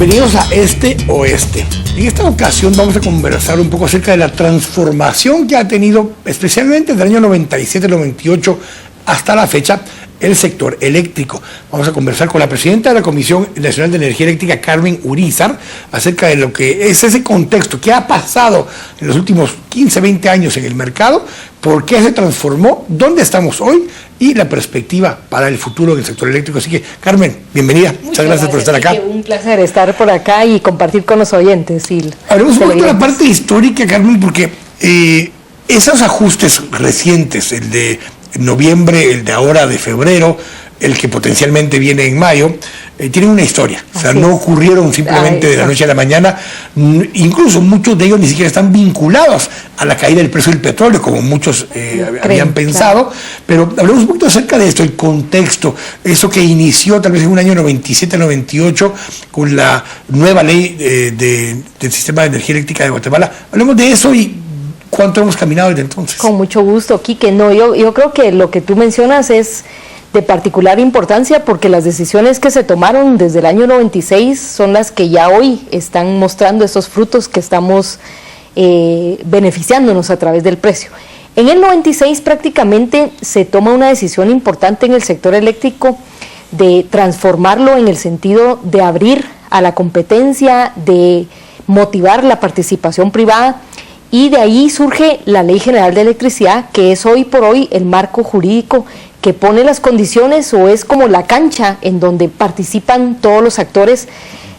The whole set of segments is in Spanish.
Bienvenidos a Este Oeste. En esta ocasión vamos a conversar un poco acerca de la transformación que ha tenido, especialmente desde el año 97-98 hasta la fecha, el sector eléctrico. Vamos a conversar con la presidenta de la Comisión Nacional de Energía Eléctrica, Carmen Urizar, acerca de lo que es ese contexto, qué ha pasado en los últimos 15, 20 años en el mercado, por qué se transformó, dónde estamos hoy y la perspectiva para el futuro del sector eléctrico. Así que, Carmen, bienvenida. Muchas gracias por estar acá. Un placer estar por acá y compartir con los oyentes. Hablemos un poco de la parte histórica, Carmen, porque esos ajustes recientes, el de noviembre, el de ahora de febrero, el que potencialmente viene en mayo, tienen una historia. O sea, no ocurrieron simplemente de la noche a la mañana. Incluso muchos de ellos ni siquiera están vinculados a la caída del precio del petróleo, como muchos habían pensado. Claro. Pero hablemos un poquito acerca de esto, el contexto, eso que inició tal vez en un año 97-98 con la nueva ley del sistema de energía eléctrica de Guatemala. Hablemos de eso y ¿cuánto hemos caminado desde entonces? Con mucho gusto, Quique. No, yo creo que lo que tú mencionas es de particular importancia porque las decisiones que se tomaron desde el año 96 son las que ya hoy están mostrando esos frutos que estamos beneficiándonos a través del precio. En el 96 prácticamente se toma una decisión importante en el sector eléctrico de transformarlo en el sentido de abrir a la competencia, de motivar la participación privada. Y de ahí surge la Ley General de Electricidad, que es hoy por hoy el marco jurídico que pone las condiciones o es como la cancha en donde participan todos los actores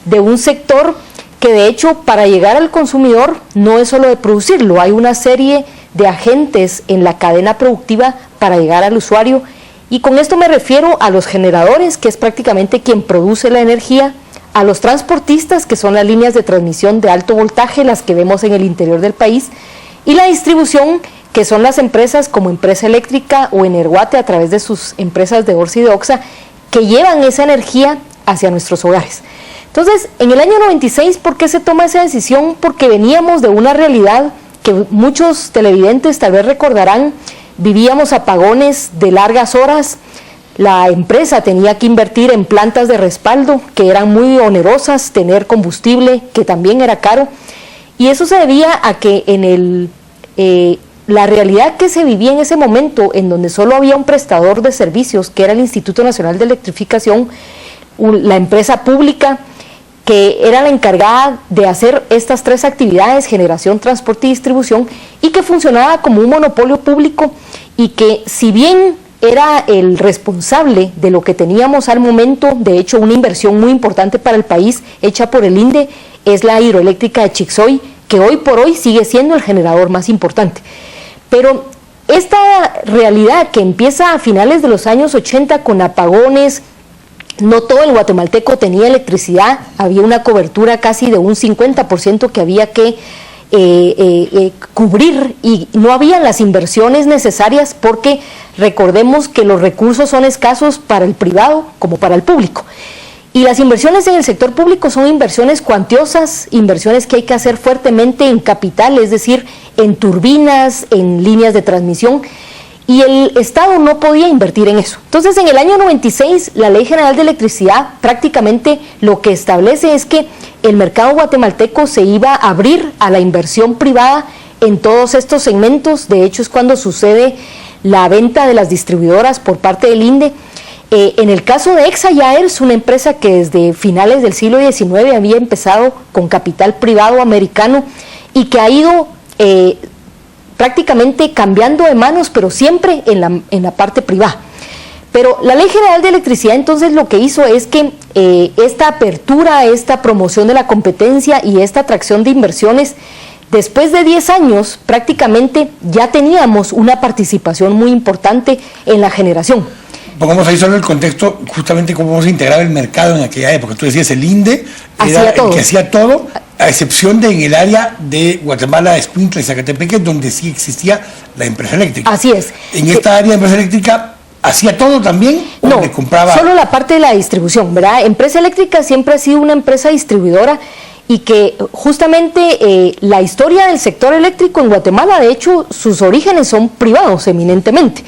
de un sector que de hecho para llegar al consumidor no es solo de producirlo, hay una serie de agentes en la cadena productiva para llegar al usuario y con esto me refiero a los generadores, que es prácticamente quien produce la energía, a los transportistas, que son las líneas de transmisión de alto voltaje, las que vemos en el interior del país, y la distribución, que son las empresas como Empresa Eléctrica o Energuate a través de sus empresas de Orsa y de Oxa, que llevan esa energía hacia nuestros hogares. Entonces, en el año 96, ¿por qué se toma esa decisión? Porque veníamos de una realidad que muchos televidentes tal vez recordarán, vivíamos apagones de largas horas. La empresa tenía que invertir en plantas de respaldo que eran muy onerosas, tener combustible que también era caro, y eso se debía a que en la realidad que se vivía en ese momento, en donde solo había un prestador de servicios, que era el Instituto Nacional de Electrificación, la empresa pública que era la encargada de hacer estas tres actividades, generación, transporte y distribución, y que funcionaba como un monopolio público, y que si bien era el responsable de lo que teníamos al momento, de hecho una inversión muy importante para el país hecha por el INDE, es la hidroeléctrica de Chixoy, que hoy por hoy sigue siendo el generador más importante. Pero esta realidad que empieza a finales de los años 80 con apagones, no todo el guatemalteco tenía electricidad, había una cobertura casi de un 50% que había que cubrir y no habían las inversiones necesarias porque recordemos que los recursos son escasos para el privado como para el público. Y las inversiones en el sector público son inversiones cuantiosas, inversiones que hay que hacer fuertemente en capital, es decir, en turbinas, en líneas de transmisión, y el Estado no podía invertir en eso. Entonces, en el año 96, la Ley General de Electricidad prácticamente lo que establece es que el mercado guatemalteco se iba a abrir a la inversión privada en todos estos segmentos. De hecho, es cuando sucede la venta de las distribuidoras por parte del INDE. En el caso de Exayaers, una empresa que desde finales del siglo XIX había empezado con capital privado americano y que ha ido prácticamente cambiando de manos, pero siempre en la parte privada. Pero la Ley General de Electricidad entonces lo que hizo es que esta apertura, esta promoción de la competencia y esta atracción de inversiones, después de 10 años prácticamente ya teníamos una participación muy importante en la generación. Pongamos ahí solo el contexto, justamente cómo vamos a integrar el mercado en aquella época. Tú decías, el INDE era el que hacía todo, a excepción de en el área de Guatemala, Escuintla y Zacatepeque, donde sí existía la empresa eléctrica. Así es. En esta área de empresa eléctrica, ¿hacía todo también? No, le compraba... solo la parte de la distribución, ¿verdad? Empresa Eléctrica siempre ha sido una empresa distribuidora y que justamente la historia del sector eléctrico en Guatemala, de hecho, sus orígenes son privados eminentemente.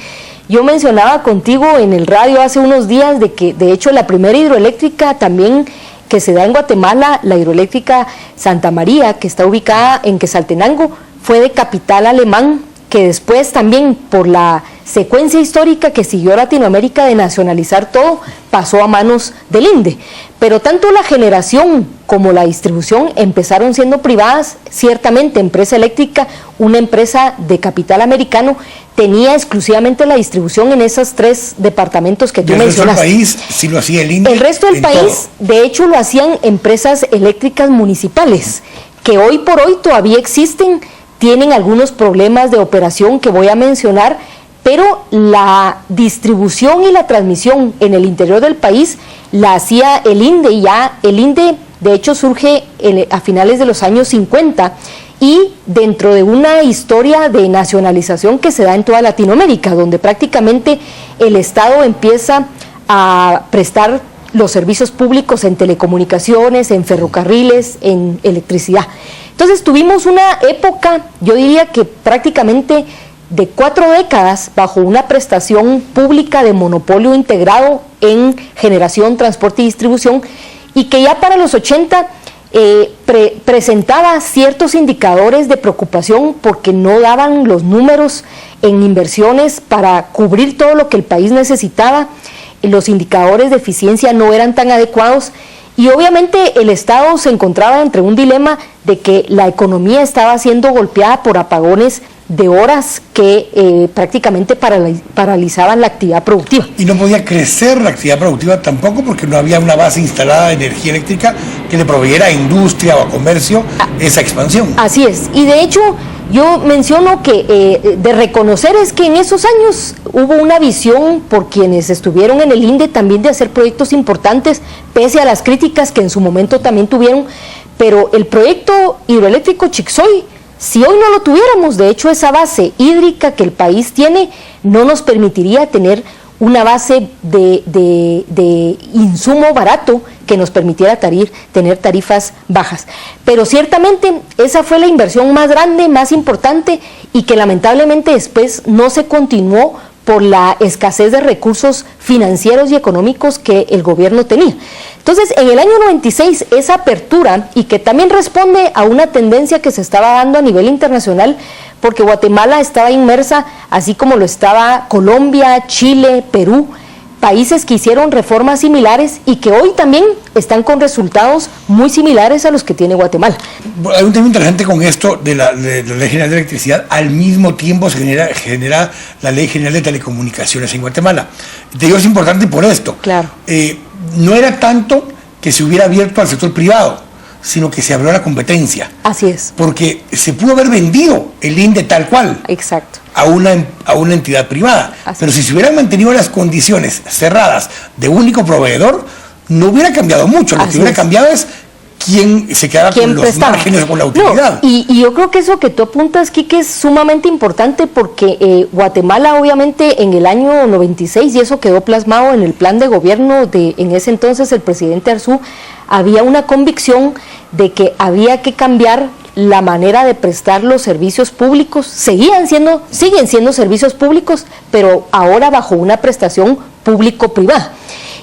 Yo mencionaba contigo en el radio hace unos días de que de hecho la primera hidroeléctrica también que se da en Guatemala, la hidroeléctrica Santa María, que está ubicada en Quetzaltenango, fue de capital alemán, que después también por la secuencia histórica que siguió Latinoamérica de nacionalizar todo, pasó a manos del INDE. Pero tanto la generación como la distribución empezaron siendo privadas. Ciertamente, Empresa Eléctrica, una empresa de capital americano, tenía exclusivamente la distribución en esos 3 departamentos que tú mencionaste. El resto del país sí lo hacía el INDE. El resto del país, de hecho, lo hacían empresas eléctricas municipales, que hoy por hoy todavía existen, tienen algunos problemas de operación que voy a mencionar, pero la distribución y la transmisión en el interior del país la hacía el INDE, y ya el INDE de hecho surge a finales de los años 50 y dentro de una historia de nacionalización que se da en toda Latinoamérica, donde prácticamente el Estado empieza a prestar los servicios públicos en telecomunicaciones, en ferrocarriles, en electricidad. Entonces tuvimos una época, yo diría que prácticamente de 4 décadas bajo una prestación pública de monopolio integrado en generación, transporte y distribución, y que ya para los 80 presentaba ciertos indicadores de preocupación porque no daban los números en inversiones para cubrir todo lo que el país necesitaba, los indicadores de eficiencia no eran tan adecuados, y obviamente el Estado se encontraba entre un dilema de que la economía estaba siendo golpeada por apagones de horas que prácticamente paralizaban la actividad productiva. Y no podía crecer la actividad productiva tampoco porque no había una base instalada de energía eléctrica que le proveyera a industria o a comercio esa expansión. Así es, y de hecho yo menciono que de reconocer es que en esos años hubo una visión por quienes estuvieron en el INDE también de hacer proyectos importantes, pese a las críticas que en su momento también tuvieron, pero el proyecto hidroeléctrico Chixoy, si hoy no lo tuviéramos, de hecho esa base hídrica que el país tiene no nos permitiría tener una base de insumo barato que nos permitiera tener tarifas bajas. Pero ciertamente esa fue la inversión más grande, más importante, y que lamentablemente después no se continuó por la escasez de recursos financieros y económicos que el gobierno tenía. Entonces, en el año 96, esa apertura, y que también responde a una tendencia que se estaba dando a nivel internacional, porque Guatemala estaba inmersa, así como lo estaba Colombia, Chile, Perú, países que hicieron reformas similares y que hoy también están con resultados muy similares a los que tiene Guatemala. Hay un tema interesante con esto de la Ley General de Electricidad. Al mismo tiempo se genera la Ley General de Telecomunicaciones en Guatemala. Te digo, es importante por esto. Claro. No era tanto que se hubiera abierto al sector privado, sino que se abrió la competencia. Así es. Porque se pudo haber vendido el INDE tal cual. Exacto. A una entidad privada. Así pero si se hubieran mantenido las condiciones cerradas de único proveedor, no hubiera cambiado mucho. Lo que hubiera cambiado es quién se quedaba con los márgenes o con la utilidad. No, y yo creo que eso que tú apuntas, Quique, es sumamente importante porque Guatemala obviamente en el año 96, y eso quedó plasmado en el plan de gobierno de en ese entonces el presidente Arzú, había una convicción de que había que cambiar la manera de prestar los servicios públicos. Siguen siendo servicios públicos, pero ahora bajo una prestación público-privada.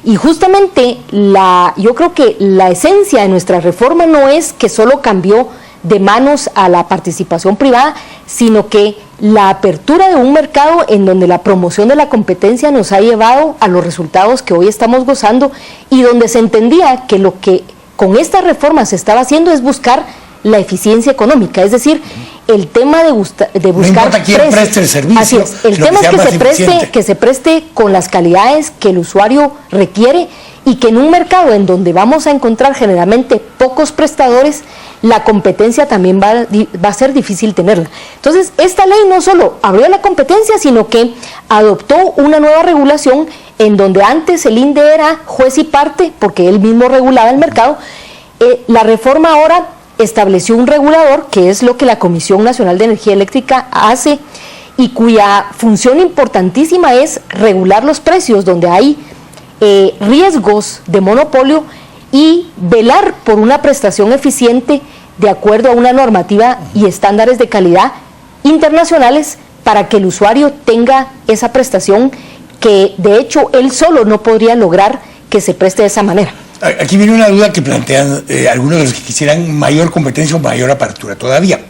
Y justamente yo creo que la esencia de nuestra reforma no es que solo cambió de manos a la participación privada, sino que la apertura de un mercado en donde la promoción de la competencia nos ha llevado a los resultados que hoy estamos gozando, y donde se entendía que lo que con esta reforma se estaba haciendo es buscar la eficiencia económica, es decir, el tema de buscar no importa quién preste el servicio. Así es, el tema es que se preste con las calidades que el usuario requiere, y que en un mercado en donde vamos a encontrar generalmente pocos prestadores, la competencia también va a ser difícil tenerla. Entonces, esta ley no solo abrió la competencia, sino que adoptó una nueva regulación en donde antes el INDE era juez y parte, porque él mismo regulaba el mercado. La reforma ahora estableció un regulador, que es lo que la Comisión Nacional de Energía Eléctrica hace, y cuya función importantísima es regular los precios donde hay riesgos de monopolio y velar por una prestación eficiente de acuerdo a una normativa y estándares de calidad internacionales, para que el usuario tenga esa prestación que de hecho él solo no podría lograr que se preste de esa manera. Aquí viene una duda que plantean algunos de los que quisieran mayor competencia o mayor apertura todavía.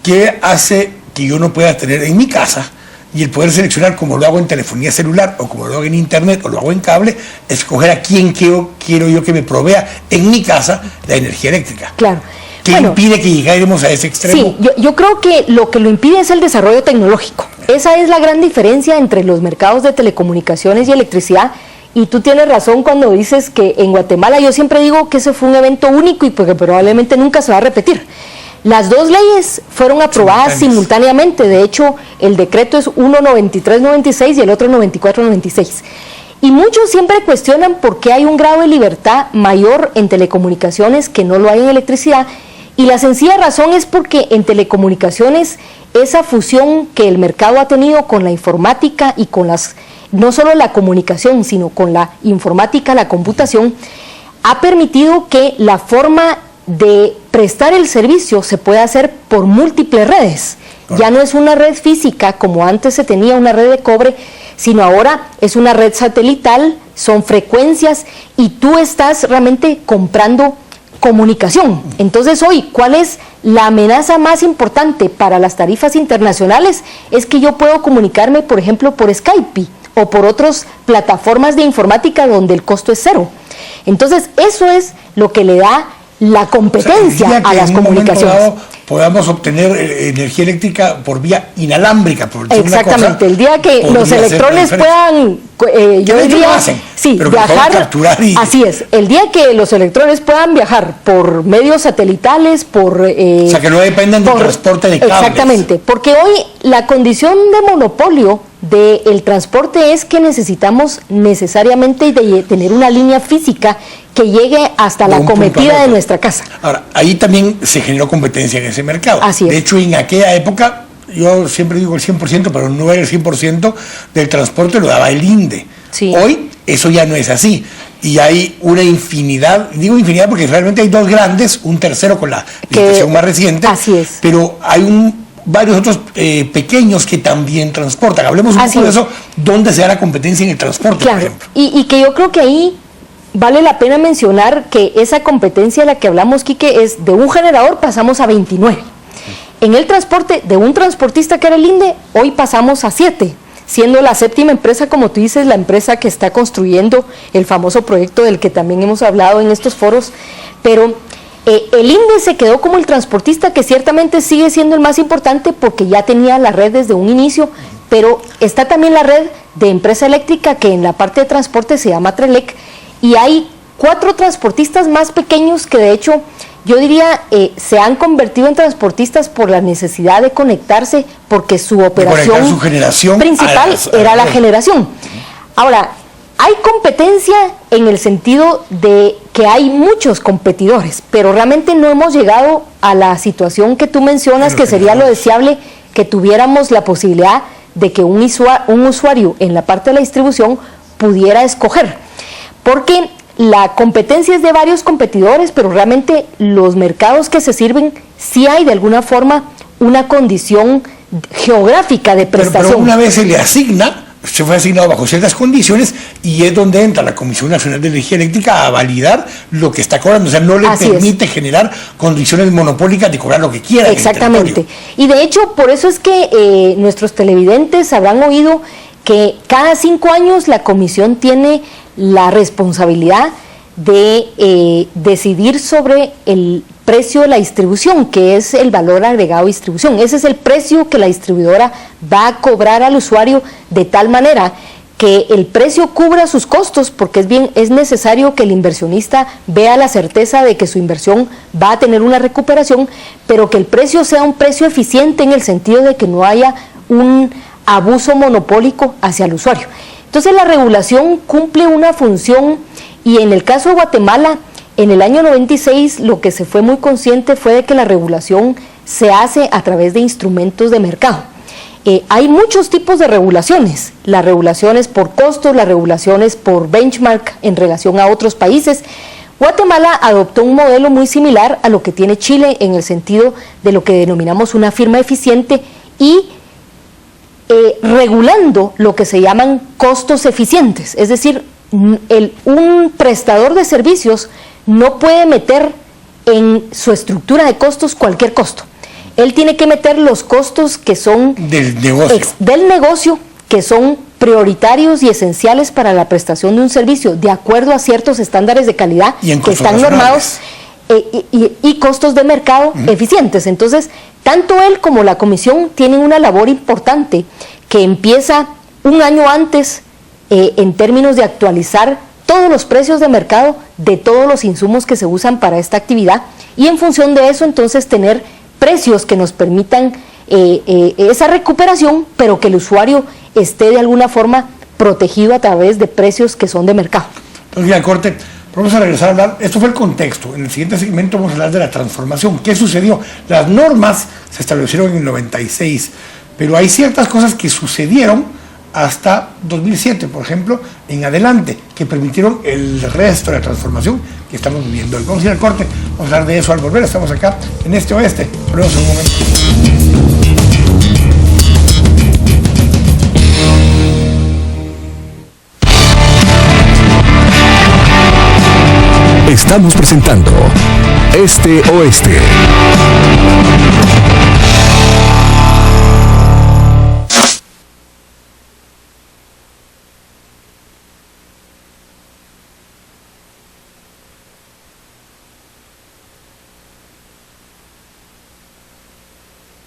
¿Qué hace que yo no pueda tener en mi casa y el poder seleccionar, como lo hago en telefonía celular o como lo hago en internet o lo hago en cable, escoger a quién quiero yo que me provea en mi casa la energía eléctrica? Claro. ¿Qué impide que lleguemos a ese extremo? Sí, yo creo que lo impide es el desarrollo tecnológico. Esa es la gran diferencia entre los mercados de telecomunicaciones y electricidad. Y tú tienes razón cuando dices que en Guatemala, yo siempre digo que ese fue un evento único y porque probablemente nunca se va a repetir. Las dos leyes fueron aprobadas simultáneamente. De hecho, el decreto es uno 9396 y el otro 9496. Y muchos siempre cuestionan por qué hay un grado de libertad mayor en telecomunicaciones que no lo hay en electricidad. Y la sencilla razón es porque en telecomunicaciones esa fusión que el mercado ha tenido con la informática y con no solo la comunicación, sino con la informática, la computación, ha permitido que la forma de prestar el servicio se puede hacer por múltiples redes. Ya no es una red física como antes se tenía, una red de cobre, sino ahora es una red satelital, son frecuencias y tú estás realmente comprando comunicación. Entonces hoy, ¿cuál es la amenaza más importante para las tarifas internacionales? Es que yo puedo comunicarme, por ejemplo, por Skype o por otras plataformas de informática donde el costo es cero. Entonces eso es lo que le da la competencia a las comunicaciones. Podamos obtener energía eléctrica por vía inalámbrica. Exactamente, el día que los electrones puedan, yo diría, viajar, así es, el día que los electrones puedan viajar por medios satelitales, o sea, que no dependan del transporte de cables. Exactamente, porque hoy la condición de monopolio del transporte es que necesitamos necesariamente de tener una línea física que llegue hasta la cometida de nuestra casa. Ahora, ahí también se generó competencia en ese mercado. Así es. De hecho, en aquella época, yo siempre digo el 100%, pero no era el 100% del transporte, lo daba el INDE. Sí. Hoy eso ya no es así. Y hay una infinidad, digo infinidad porque realmente hay dos grandes, un tercero con la licitación más reciente. Así es. Pero hay varios otros pequeños que también transportan. Hablemos un poco de eso, ¿dónde se da la competencia en el transporte, claro, por ejemplo? Y que yo creo que ahí vale la pena mencionar que esa competencia de la que hablamos, Quique, es de un generador pasamos a 29. En el transporte, de un transportista que era el INDE, hoy pasamos a 7, siendo la séptima empresa, como tú dices, la empresa que está construyendo el famoso proyecto del que también hemos hablado en estos foros, pero el INDE se quedó como el transportista que ciertamente sigue siendo el más importante porque ya tenía la red desde un inicio, pero está también la red de empresa eléctrica que en la parte de transporte se llama Trelec, y hay 4 transportistas más pequeños que de hecho yo diría se han convertido en transportistas por la necesidad de conectarse porque su operación su generación principal era la generación. Ahora, hay competencia en el sentido de que hay muchos competidores, pero realmente no hemos llegado a la situación que tú mencionas, que sería lo deseable que tuviéramos la posibilidad de que un usuario en la parte de la distribución pudiera escoger. Porque la competencia es de varios competidores, pero realmente los mercados que se sirven, sí hay de alguna forma una condición geográfica de prestación. Pero una vez se le asigna, se fue asignado bajo ciertas condiciones y es donde entra la Comisión Nacional de Energía Eléctrica a validar lo que está cobrando. O sea, no le permite generar condiciones monopólicas de cobrar lo que quiera. Exactamente. Y de hecho, por eso es que nuestros televidentes habrán oído que cada 5 años la Comisión tiene la responsabilidad de decidir sobre el precio de la distribución, que es el valor agregado de distribución. Ese es el precio que la distribuidora va a cobrar al usuario de tal manera que el precio cubra sus costos, porque es necesario que el inversionista vea la certeza de que su inversión va a tener una recuperación, pero que el precio sea un precio eficiente en el sentido de que no haya un abuso monopólico hacia el usuario. Entonces la regulación cumple una función y en el caso de Guatemala, en el año 96 lo que se fue muy consciente fue de que la regulación se hace a través de instrumentos de mercado. Hay muchos tipos de regulaciones, las regulaciones por costos, las regulaciones por benchmark en relación a otros países. Guatemala adoptó un modelo muy similar a lo que tiene Chile en el sentido de lo que denominamos una firma eficiente y regulando lo que se llaman costos eficientes, es decir, un prestador de servicios no puede meter en su estructura de costos cualquier costo. Él tiene que meter los costos que son del negocio, que son prioritarios y esenciales para la prestación de un servicio, de acuerdo a ciertos estándares de calidad que están normados y costos de mercado eficientes. Entonces, tanto él como la comisión tienen una labor importante que empieza un año antes en términos de actualizar todos los precios de mercado de todos los insumos que se usan para esta actividad, y en función de eso entonces tener precios que nos permitan esa recuperación, pero que el usuario esté de alguna forma protegido a través de precios que son de mercado. Entonces, ya corte, vamos a regresar a hablar, esto fue el contexto. En el siguiente segmento vamos a hablar de la transformación. ¿Qué sucedió? Las normas se establecieron en el 96, pero hay ciertas cosas que sucedieron hasta 2007, por ejemplo, en adelante, que permitieron el resto de la transformación que estamos viviendo. Vamos a ir al corte, vamos a hablar de eso al volver. Estamos acá en Este Oeste. Volvemos en un momento. Estamos presentando Este Oeste.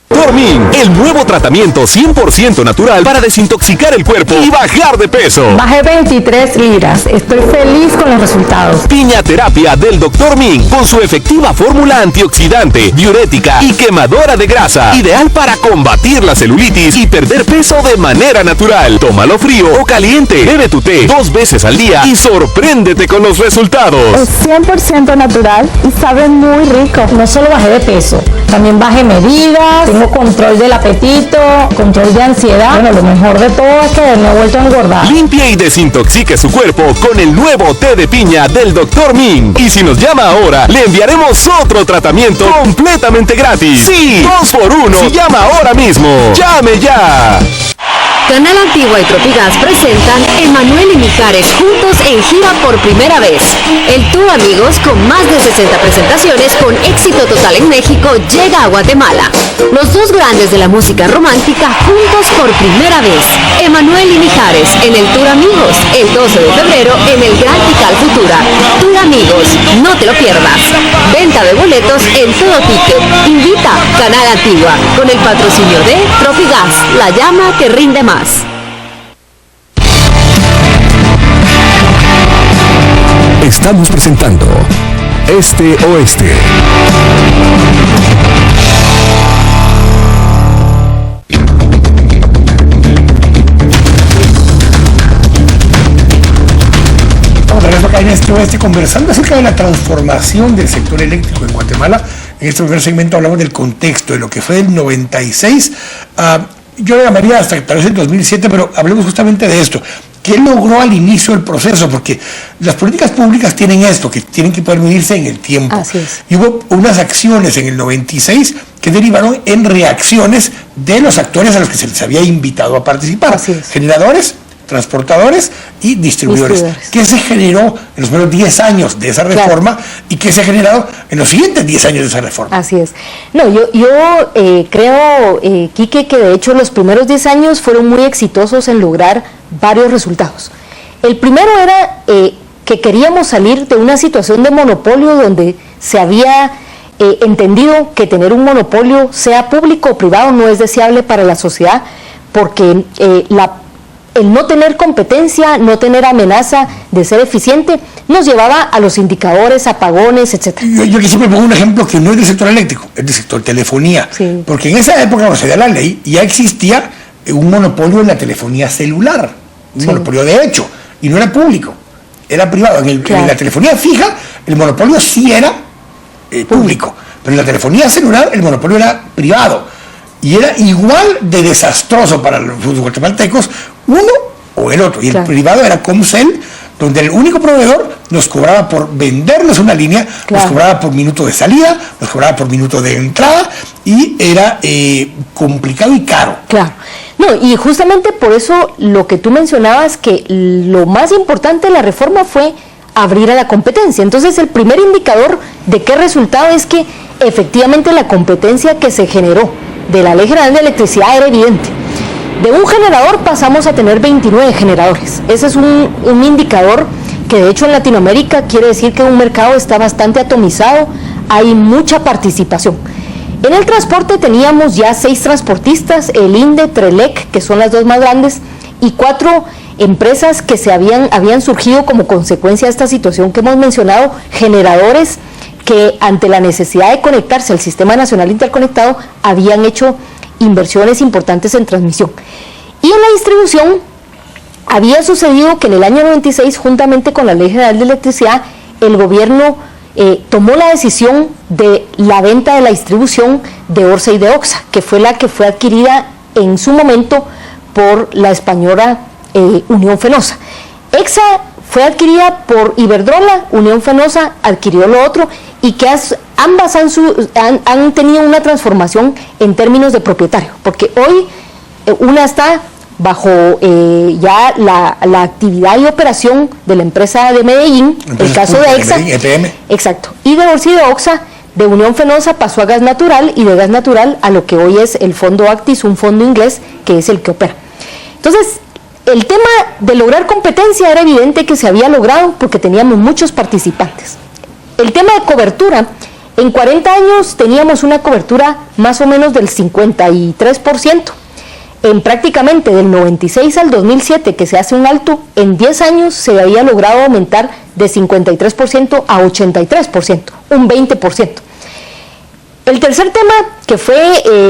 Dormin, el nuevo tratamiento 100% natural para desintoxicar el cuerpo y bajar de peso. Bajé 23 libras. Estoy feliz con los resultados. Piñaterapia del Dr. Min, con su efectiva fórmula antioxidante, diurética y quemadora de grasa. Ideal para combatir la celulitis y perder peso de manera natural. Tómalo frío o caliente. Bebe tu té 2 veces al día y sorpréndete con los resultados. Es 100% natural y sabe muy rico. No solo bajé de peso, también bajé medidas, tengo control del apetito, control de ansiedad. Bueno, lo mejor de todo es que no he vuelto a engordar. Limpie y desintoxique su cuerpo con el nuevo té de piña del Dr. Min. Y si nos llama ahora, le enviaremos otro tratamiento completamente gratis. Sí, 2x1 si llama ahora mismo. ¡Llame ya! Canal Antigua y Tropigas presentan Emanuel y Mijares juntos en gira por primera vez. El tour Amigos, con más de 60 presentaciones con éxito total en México, llega a Guatemala. Los dos grandes de la música romántica juntos por primera vez. Emanuel y Mijares en el Tour Amigos, el 12 de febrero en el Gran Tikal Futura. Tour Amigos, no te lo pierdas. Venta de boletos en Todo Ticket. Invita Canal Antigua con el patrocinio de Tropigas, la llama que rinde más. Estamos presentando Este Oeste. Estamos regresando acá en Este Oeste conversando acerca de la transformación del sector eléctrico en Guatemala. En este primer segmento hablamos del contexto, de lo que fue el 96. Yo le llamaría hasta tal vez el 2007, pero hablemos justamente de esto. ¿Qué logró al inicio del proceso? Porque las políticas públicas tienen esto, que tienen que poder medirse en el tiempo. Así es. Y hubo unas acciones en el 96 que derivaron en reacciones de los actores a los que se les había invitado a participar. Así es. Generadores, transportadores y distribuidores. ¿Qué se generó en los primeros 10 años de esa reforma y qué se ha generado en los siguientes 10 años de esa reforma? Así es. No, yo creo, Quique, que de hecho los primeros 10 años fueron muy exitosos en lograr varios resultados. El primero era que queríamos salir de una situación de monopolio donde se había entendido que tener un monopolio, sea público o privado, no es deseable para la sociedad, porque el no tener competencia, no tener amenaza de ser eficiente, nos llevaba a los indicadores, apagones, etc. Yo aquí siempre pongo un ejemplo que no es del sector eléctrico, es del sector telefonía. Sí. Porque en esa época, cuando se da la ley, ya existía un monopolio en la telefonía celular, un monopolio de hecho, y no era público, era privado. En la telefonía fija, el monopolio sí era público, pero en la telefonía celular el monopolio era privado. Y era igual de desastroso para los guatemaltecos uno o el otro. Y el privado era Comcel, donde el único proveedor nos cobraba por vendernos una línea, nos cobraba por minuto de salida, nos cobraba por minuto de entrada, y era complicado y caro. Claro. No, y justamente por eso lo que tú mencionabas, que lo más importante de la reforma fue abrir a la competencia. Entonces, el primer indicador de qué resultado es que efectivamente la competencia que se generó de la Ley General de Electricidad era evidente. De un generador pasamos a tener 29 generadores. Ese es un indicador que de hecho en Latinoamérica quiere decir que un mercado está bastante atomizado, hay mucha participación. En el transporte teníamos ya 6 transportistas, el INDE, Trelec, que son las 2 más grandes, y 4 empresas que habían surgido como consecuencia de esta situación que hemos mencionado, generadores que ante la necesidad de conectarse al Sistema Nacional Interconectado habían hecho inversiones importantes en transmisión. Y en la distribución había sucedido que en el año 96, juntamente con la Ley General de Electricidad, el gobierno tomó la decisión de la venta de la distribución de Orsa y de Oxa, que fue la que fue adquirida en su momento por la española Unión Fenosa. EXA fue adquirida por Iberdrola, Unión Fenosa adquirió lo otro, y que ambas han tenido una transformación en términos de propietario, porque hoy una está bajo ya la actividad y operación de la empresa de Medellín, el caso de EXA, EPM. Exacto, y de Orsa y de Oxa, de Unión Fenosa pasó a Gas Natural, y de Gas Natural a lo que hoy es el fondo Actis, un fondo inglés que es el que opera. Entonces, el tema de lograr competencia era evidente que se había logrado porque teníamos muchos participantes. El tema de cobertura, en 40 años teníamos una cobertura más o menos del 53%. En prácticamente del 96 al 2007, que se hace un alto, en 10 años se había logrado aumentar de 53% a 83%, un 20%. El tercer tema, que fue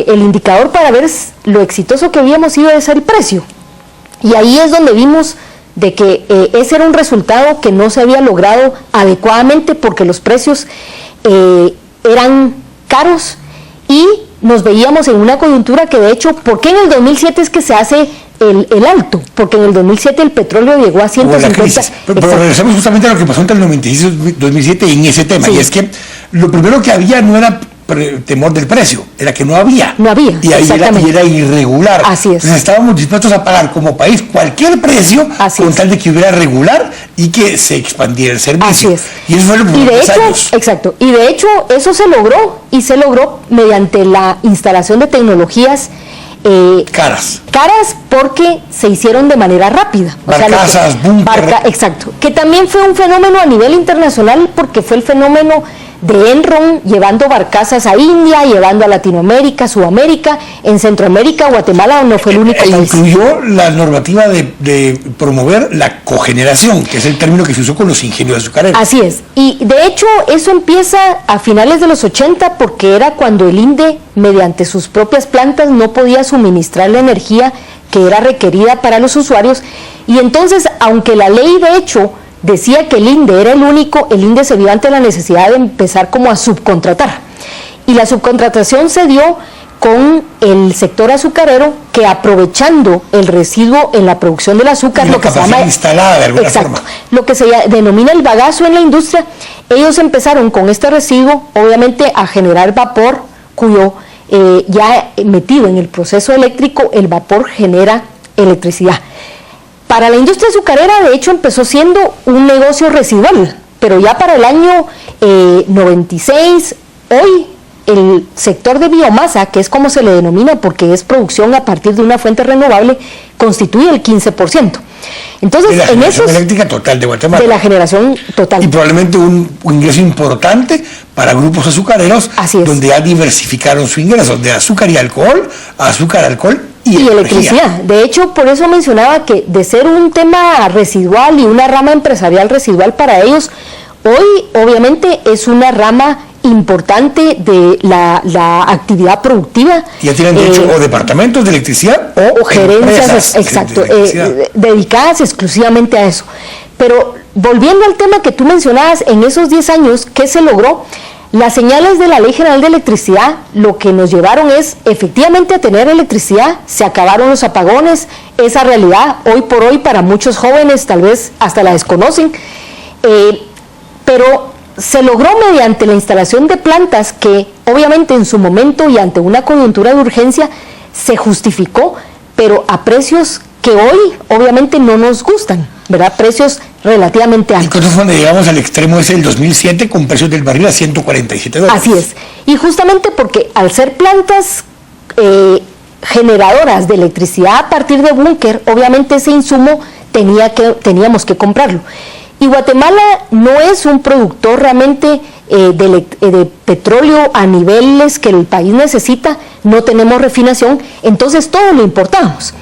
el indicador para ver lo exitoso que habíamos sido, es el precio. Y ahí es donde vimos de que ese era un resultado que no se había logrado adecuadamente porque los precios eran caros y nos veíamos en una coyuntura que de hecho, ¿por qué en el 2007 es que se hace el alto? Porque en el 2007 el petróleo llegó a 150. Pero regresamos justamente a lo que pasó entre el 96 y 2007 en ese tema, sí. Y es que lo primero que había no era temor del precio, era que no había. No había, y ahí era irregular. Así es. Entonces estábamos dispuestos a pagar como país cualquier precio con tal de que hubiera regular y que se expandiera el servicio. Así es. Y eso fue lo primero. Y de hecho, exacto, y de hecho eso se logró mediante la instalación de tecnologías caras porque se hicieron de manera rápida. Barcazas, búnker. Exacto, que también fue un fenómeno a nivel internacional porque fue el fenómeno de Enron llevando barcazas a India, llevando a Latinoamérica, Sudamérica, en Centroamérica, Guatemala no fue el único país. Incluyó la normativa de promover la cogeneración, que es el término que se usó con los ingenios azucareros. Así es, y de hecho eso empieza a finales de los 80 porque era cuando el INDE, mediante sus propias plantas, no podía suministrar la energía que era requerida para los usuarios, y entonces, aunque la ley de hecho decía que el INDE era el único, el INDE se vio ante la necesidad de empezar como a subcontratar. Y la subcontratación se dio con el sector azucarero, que aprovechando el residuo en la producción del azúcar, lo que se llama instalada de alguna forma, lo que se denomina el bagazo en la industria, ellos empezaron con este residuo obviamente a generar vapor, cuyo ya metido en el proceso eléctrico, el vapor genera electricidad. Para la industria azucarera, de hecho, empezó siendo un negocio residual, pero ya para el año 96, hoy el sector de biomasa, que es como se le denomina porque es producción a partir de una fuente renovable, constituye el 15%. Entonces, de la generación eléctrica total de Guatemala. De la generación total. Y probablemente un ingreso importante para grupos azucareros, donde ya diversificaron su ingreso de azúcar y alcohol, azúcar, alcohol y electricidad. De hecho, por eso mencionaba que de ser un tema residual y una rama empresarial residual para ellos, hoy obviamente es una rama importante de la actividad productiva. Ya tienen de hecho o departamentos de electricidad o gerencias, exacto, dedicadas exclusivamente a eso. Pero volviendo al tema que tú mencionabas, en esos 10 años, ¿qué se logró? Las señales de la Ley General de Electricidad lo que nos llevaron es efectivamente a tener electricidad, se acabaron los apagones, esa realidad hoy por hoy para muchos jóvenes tal vez hasta la desconocen, pero se logró mediante la instalación de plantas que obviamente en su momento y ante una coyuntura de urgencia se justificó, pero a precios que hoy obviamente no nos gustan, ¿verdad? Precios relativamente altos. Incluso cuando llegamos al extremo ese del 2007 con precios del barril a $147. Así es. Y justamente porque al ser plantas generadoras de electricidad a partir de búnker, obviamente ese insumo teníamos que comprarlo. Y Guatemala no es un productor realmente de petróleo a niveles que el país necesita, no tenemos refinación, entonces todo lo importamos.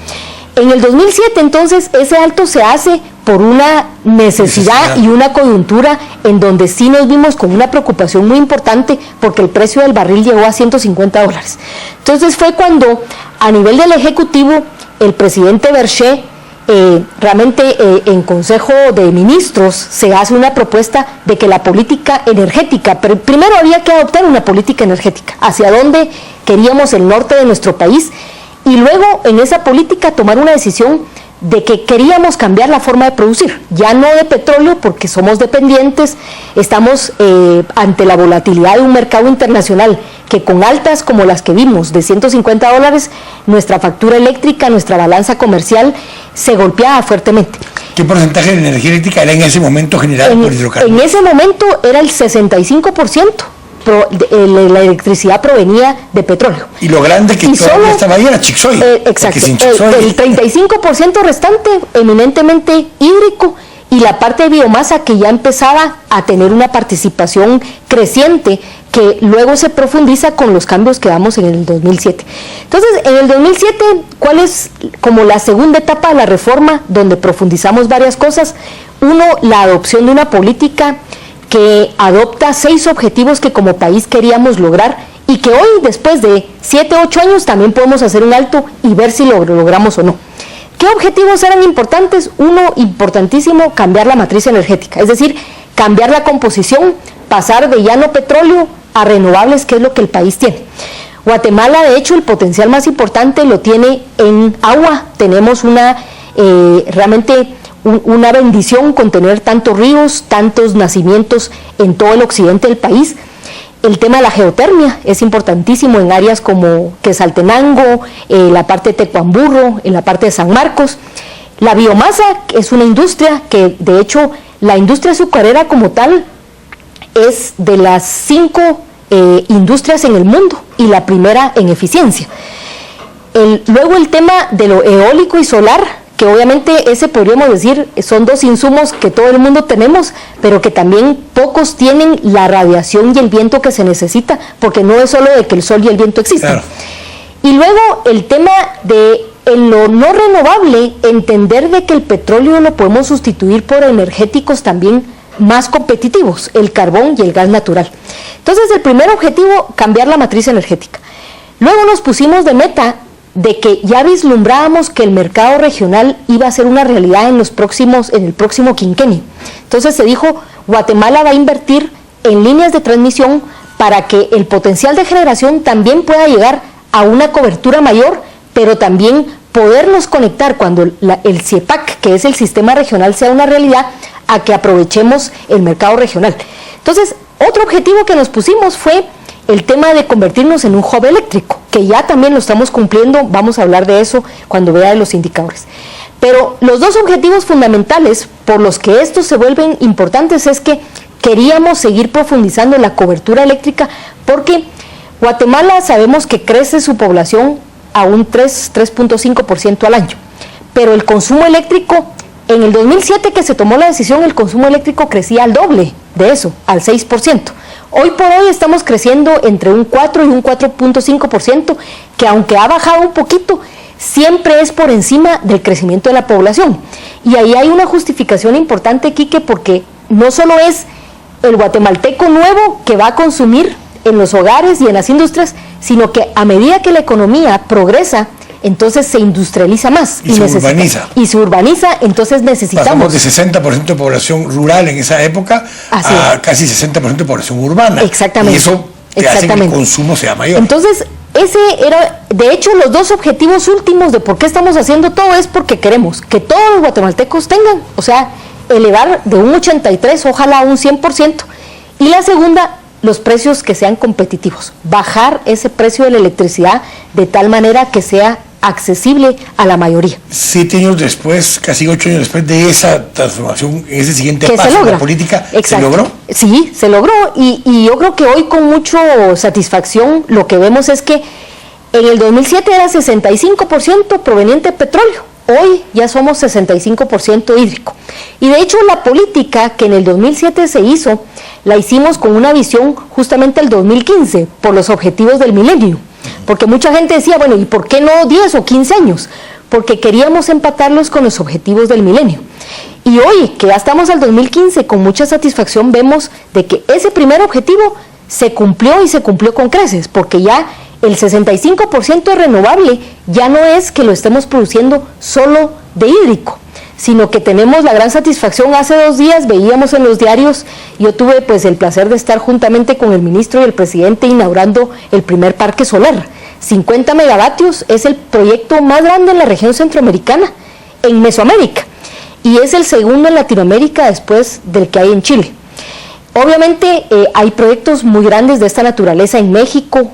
En el 2007 entonces ese alto se hace por una necesidad y una coyuntura en donde sí nos vimos con una preocupación muy importante porque el precio del barril llegó a $150. Entonces fue cuando a nivel del Ejecutivo el presidente Berger realmente en Consejo de Ministros se hace una propuesta de que la política energética, pero primero había que adoptar una política energética, hacia dónde queríamos el norte de nuestro país, y luego en esa política tomar una decisión de que queríamos cambiar la forma de producir, ya no de petróleo porque somos dependientes, estamos ante la volatilidad de un mercado internacional que con altas como las que vimos de $150, nuestra factura eléctrica, nuestra balanza comercial se golpeaba fuertemente. ¿Qué porcentaje de energía eléctrica era en ese momento generado por hidrocarburos? En ese momento era el 65%. La electricidad provenía de petróleo. Y lo grande que todavía estaba ahí era Chixoy. Exacto. El 35% restante eminentemente hídrico y la parte de biomasa que ya empezaba a tener una participación creciente que luego se profundiza con los cambios que damos en el 2007. Entonces, en el 2007, ¿cuál es como la segunda etapa de la reforma donde profundizamos varias cosas? Uno, la adopción de una política que adopta 6 objetivos que como país queríamos lograr y que hoy, después de 7, 8 años, también podemos hacer un alto y ver si lo logramos o no. ¿Qué objetivos eran importantes? Uno, importantísimo, cambiar la matriz energética, es decir, cambiar la composición, pasar de ya no petróleo a renovables, que es lo que el país tiene. Guatemala, de hecho, el potencial más importante lo tiene en agua. Tenemos realmente una bendición con tener tantos ríos, tantos nacimientos en todo el occidente del país. El tema de la geotermia es importantísimo en áreas como Quetzaltenango, la parte de Tecuamburro, en la parte de San Marcos. La biomasa es una industria que, de hecho, la industria azucarera como tal es de las 5 industrias en el mundo y la primera en eficiencia. Luego el tema de lo eólico y solar, que obviamente ese podríamos decir son 2 insumos que todo el mundo tenemos, pero que también pocos tienen la radiación y el viento que se necesita, porque no es solo de que el sol y el viento existen. Claro. Y luego el tema de en lo no renovable, entender de que el petróleo lo podemos sustituir por energéticos también más competitivos, el carbón y el gas natural. Entonces el primer objetivo, cambiar la matriz energética. Luego nos pusimos de meta de que ya vislumbrábamos que el mercado regional iba a ser una realidad en el próximo quinquenio. Entonces se dijo, Guatemala va a invertir en líneas de transmisión para que el potencial de generación también pueda llegar a una cobertura mayor, pero también podernos conectar cuando el CIEPAC, que es el sistema regional, sea una realidad, a que aprovechemos el mercado regional. Entonces, otro objetivo que nos pusimos fue el tema de convertirnos en un hub eléctrico, que ya también lo estamos cumpliendo, vamos a hablar de eso cuando vea los indicadores. Pero los 2 objetivos fundamentales por los que estos se vuelven importantes es que queríamos seguir profundizando en la cobertura eléctrica, porque Guatemala sabemos que crece su población a un 3.5% al año, pero el consumo eléctrico, en el 2007 que se tomó la decisión, el consumo eléctrico crecía al doble de eso, al 6%. Hoy por hoy estamos creciendo entre un 4 y un 4.5%, que aunque ha bajado un poquito, siempre es por encima del crecimiento de la población. Y ahí hay una justificación importante, Quique, porque no solo es el guatemalteco nuevo que va a consumir en los hogares y en las industrias, sino que a medida que la economía progresa, entonces se industrializa más. Y se urbaniza, entonces necesitamos... Pasamos de 60% de población rural en esa época a casi 60% de población urbana. Exactamente. Y eso hace que el consumo sea mayor. Entonces, ese era, de hecho, los 2 objetivos últimos de por qué estamos haciendo todo es porque queremos que todos los guatemaltecos tengan, o sea, elevar de un 83, ojalá a un 100%, Y la segunda, los precios que sean competitivos, bajar ese precio de la electricidad de tal manera que sea accesible a la mayoría. 7 años después, casi 8 años después de esa transformación, ese siguiente paso de la política, exacto, ¿se logró? Sí, se logró, y yo creo que hoy con mucha satisfacción lo que vemos es que en el 2007 era 65% proveniente de petróleo, hoy ya somos 65% hídrico. Y de hecho la política que en el 2007 se hizo, la hicimos con una visión justamente el 2015, por los objetivos del milenio. Porque mucha gente decía, bueno, ¿y por qué no 10 o 15 años? Porque queríamos empatarlos con los objetivos del milenio. Y hoy, que ya estamos al 2015, con mucha satisfacción vemos de que ese primer objetivo se cumplió y se cumplió con creces, porque ya el 65% renovable ya no es que lo estemos produciendo solo de hídrico, sino que tenemos la gran satisfacción. Hace 2 días veíamos en los diarios, yo tuve pues el placer de estar juntamente con el ministro y el presidente inaugurando el primer parque solar. 50 megavatios, es el proyecto más grande en la región centroamericana, en Mesoamérica, y es el segundo en Latinoamérica después del que hay en Chile. Obviamente hay proyectos muy grandes de esta naturaleza en México,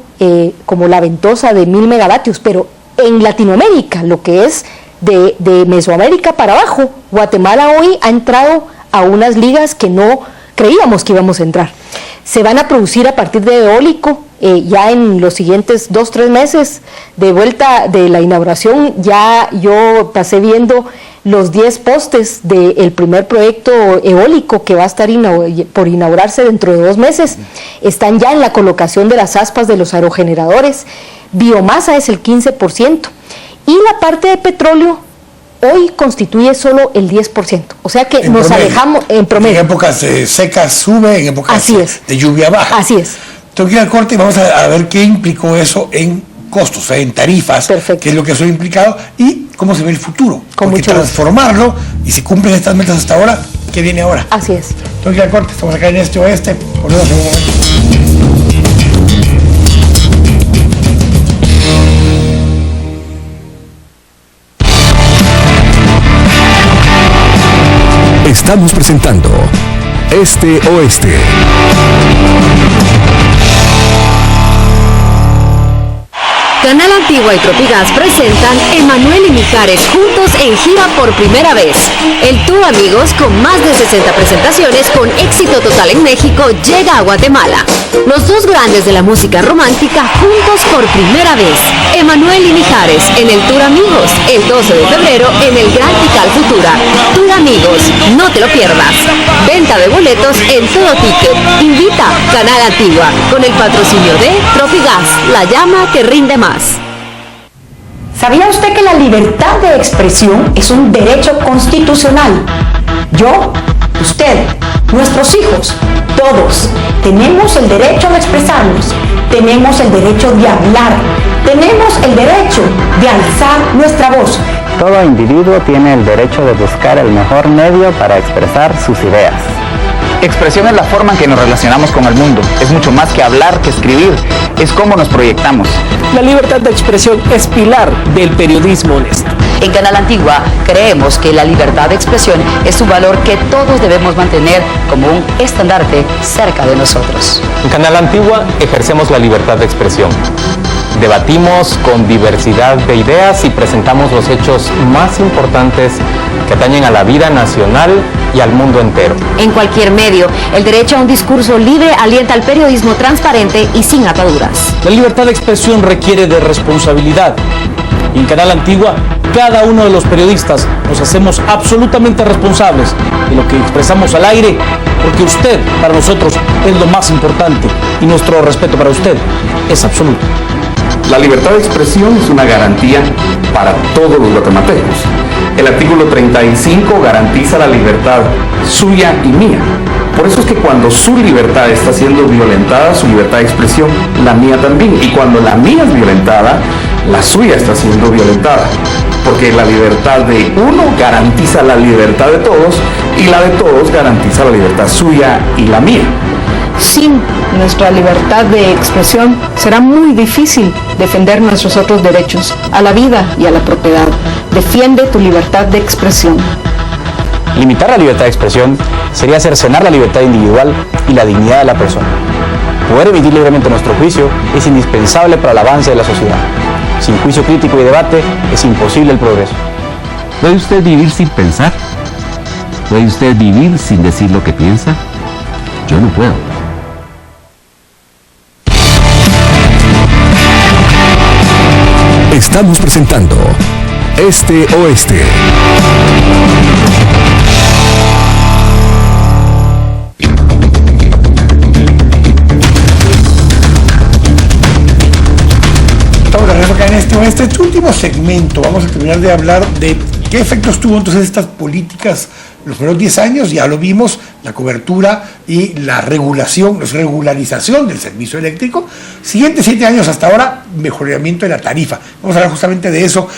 como la Ventosa de 1000 megavatios, pero en Latinoamérica, lo que es de Mesoamérica para abajo, Guatemala hoy ha entrado a unas ligas que no creíamos que íbamos a entrar. Se van a producir a partir de eólico, ya en los siguientes 2-3 meses de vuelta de la inauguración. Ya yo pasé viendo los 10 postes del primer proyecto eólico que va a estar por inaugurarse dentro de 2 meses. Están ya en la colocación de las aspas de los aerogeneradores. Biomasa es el 15%. Y la parte de petróleo hoy constituye solo el 10%. O sea que nos alejamos en promedio. En épocas secas sube, en épocas de lluvia baja. Así es. Tengo que ir al corte y vamos a ver qué implicó eso en costos, o sea, en tarifas, qué es lo que eso ha implicado y cómo se ve el futuro. Porque transformarlo y si cumplen estas metas hasta ahora, ¿qué viene ahora? Así es. Tengo que ir al corte, estamos acá en Este Oeste. Volvemos en un momento. Estamos presentando Este Oeste. Canal Antigua y Tropigas presentan Emanuel y Mijares juntos en gira por primera vez. El tour Amigos, con más de 60 presentaciones con éxito total en México, llega a Guatemala. Los dos grandes de la música romántica juntos por primera vez. Emanuel y Mijares en el Tour Amigos, el 12 de febrero en el Gran Tikal Futura. Tour Amigos, no te lo pierdas. Venta de boletos en Todo Ticket. Invita Canal Antigua con el patrocinio de Tropigas, la llama que rinde más. ¿Sabía usted que la libertad de expresión es un derecho constitucional? Yo, usted, nuestros hijos, todos tenemos el derecho de expresarnos, tenemos el derecho de hablar, tenemos el derecho de alzar nuestra voz. Todo individuo tiene el derecho de buscar el mejor medio para expresar sus ideas. Expresión es la forma en que nos relacionamos con el mundo. Es mucho más que hablar, que escribir. Es cómo nos proyectamos. La libertad de expresión es pilar del periodismo honesto. En Canal Antigua creemos que la libertad de expresión es un valor que todos debemos mantener como un estandarte cerca de nosotros. En Canal Antigua ejercemos la libertad de expresión. Debatimos con diversidad de ideas y presentamos los hechos más importantes que atañen a la vida nacional y al mundo entero. En cualquier medio, el derecho a un discurso libre alienta al periodismo transparente y sin ataduras. La libertad de expresión requiere de responsabilidad. Y en Canal Antigua, cada uno de los periodistas nos hacemos absolutamente responsables de lo que expresamos al aire, porque usted, para nosotros, es lo más importante y nuestro respeto para usted es absoluto. La libertad de expresión es una garantía para todos los guatemaltecos. El artículo 35 garantiza la libertad suya y mía. Por eso es que cuando su libertad está siendo violentada, su libertad de expresión, la mía también. Y cuando la mía es violentada, la suya está siendo violentada. Porque la libertad de uno garantiza la libertad de todos y la de todos garantiza la libertad suya y la mía. Sin nuestra libertad de expresión será muy difícil defender nuestros otros derechos a la vida y a la propiedad. Defiende tu libertad de expresión. Limitar la libertad de expresión sería cercenar la libertad individual y la dignidad de la persona. Poder emitir libremente nuestro juicio es indispensable para el avance de la sociedad. Sin juicio crítico y debate es imposible el progreso. ¿Puede usted vivir sin pensar? ¿Puede usted vivir sin decir lo que piensa? Yo no puedo. Estamos presentando Este Oeste. Estamos de regreso acá en este último segmento. Vamos a terminar de hablar de qué efectos tuvo entonces estas políticas los primeros 10 años. Ya lo vimos, la cobertura y la regularización del servicio eléctrico. Siguientes 7 años hasta ahora, mejoramiento de la tarifa. Vamos a hablar justamente de eso.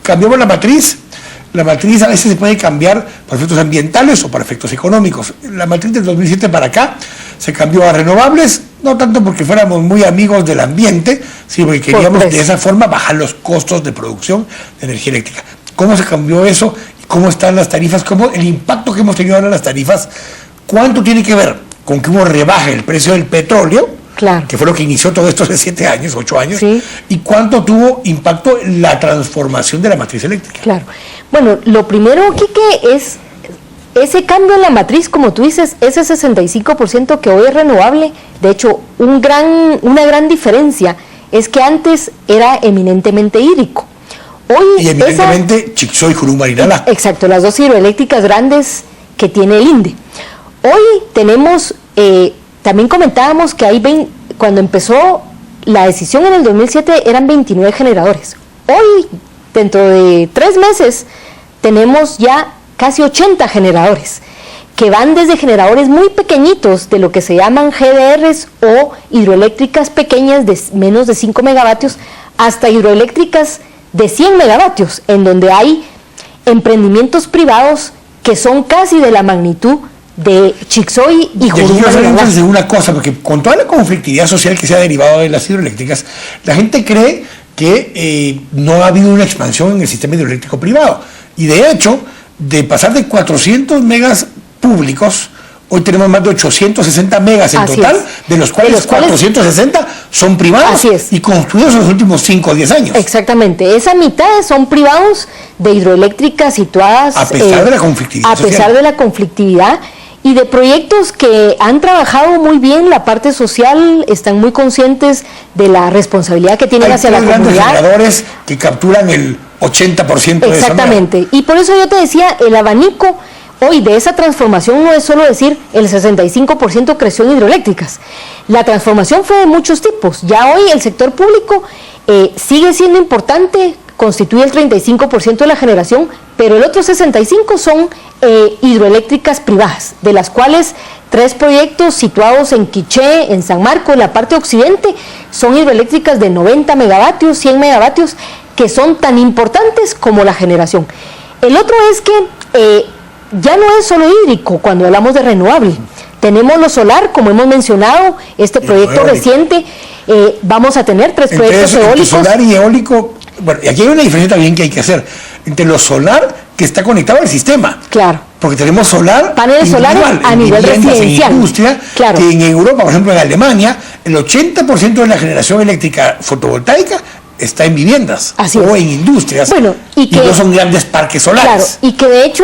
Cambiamos la matriz. La matriz a veces se puede cambiar por efectos ambientales o por efectos económicos. La matriz del 2007 para acá se cambió a renovables, no tanto porque fuéramos muy amigos del ambiente, sino porque queríamos de esa forma bajar los costos de producción de energía eléctrica. ¿Cómo se cambió eso? ¿Cómo están las tarifas? ¿Cómo el impacto que hemos tenido ahora en las tarifas? ¿Cuánto tiene que ver con que hubo rebaja el precio del petróleo? Claro. Que fue lo que inició todo esto hace 7 años, 8 años. Sí. ¿Y cuánto tuvo impacto la transformación de la matriz eléctrica? Claro. Bueno, lo primero, Quique, es ese cambio en la matriz, como tú dices, ese 65% que hoy es renovable. De hecho, una gran diferencia es que antes era eminentemente hídrico. Hoy y eminentemente Chicxó y Jurumarinalá. Exacto, las dos hidroeléctricas grandes que tiene el INDE. Hoy tenemos, también comentábamos que cuando empezó la decisión en el 2007 eran 29 generadores. Hoy, dentro de 3 meses, tenemos ya casi 80 generadores, que van desde generadores muy pequeñitos, de lo que se llaman GDRs o hidroeléctricas pequeñas de menos de 5 megavatios, hasta hidroeléctricas de 100 megavatios, en donde hay emprendimientos privados que son casi de la magnitud de Chicxó y Jurumarinalá. De una cosa, porque con toda la conflictividad social que se ha derivado de las hidroeléctricas, la gente cree que no ha habido una expansión en el sistema hidroeléctrico privado. Y de hecho, de pasar de 400 megas públicos, hoy tenemos más de 860 megas en total, de los cuales 460 son privados. Así es. Y construidos en los últimos 5 o 10 años. Exactamente. Esa mitad son privados de hidroeléctricas situadas... A pesar de la conflictividad social. A pesar de la conflictividad y de proyectos que han trabajado muy bien la parte social, están muy conscientes de la responsabilidad que tienen hacia la comunidad. Hay grandes generadores que capturan el 80% de esa. Exactamente. Y por eso yo te decía, el abanico hoy de esa transformación no es solo decir el 65% creció en hidroeléctricas. La transformación fue de muchos tipos. Ya hoy el sector público sigue siendo importante, constituye el 35% de la generación, pero el otro 65% son hidroeléctricas privadas, de las cuales 3 proyectos situados en Quiché, en San Marcos, en la parte occidente, son hidroeléctricas de 90 megavatios, 100 megavatios, que son tan importantes como la generación. El otro es que ya no es solo hídrico cuando hablamos de renovable. Tenemos lo solar, como hemos mencionado, este proyecto reciente, vamos a tener 3 proyectos eólicos. Solar y eólico, bueno, y aquí hay una diferencia también que hay que hacer entre lo solar que está conectado al sistema. Claro. Porque tenemos solar, paneles solares a nivel residencial. En industria, claro. Que en Europa, por ejemplo en Alemania, el 80% de la generación eléctrica fotovoltaica está en viviendas o en industrias, bueno, y no son grandes parques solares. Claro, y que de hecho